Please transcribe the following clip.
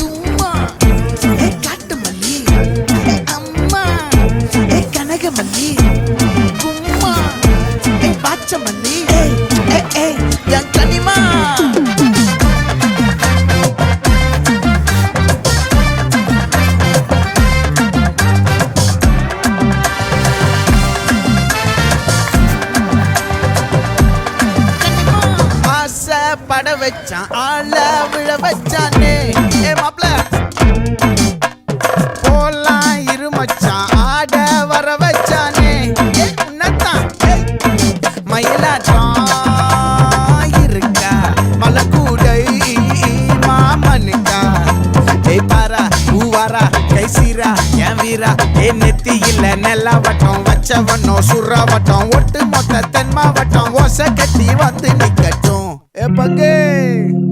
தும்மா ஏ காட்டு மல்லி ஏ அம்மா ஏ கனகமல்லி கும்மா ஏ பாச்ச மல்லி ஏ என் கனிமா பட வச்சான் ஆள விழ வச்சானே ஏ மாப்ள போலாம் இருமச்சான் ஆட வர வச்சானே ஏ உன்னத்தான் மயிலாட்டம் இருக்கா மலக்கூடை மாமனுக்கா ஏய் பாரா பூவாரா கைசீரா என் வீரா ஏ நெத்தி இல்ல நெல்லா வட்டம் வச்சவனோ சுறா வட்டம் ஒட்டு மொத்த தென் மாவட்டம் ஓசை கட்டி வந்து நிக்கட்டும். É pra quem?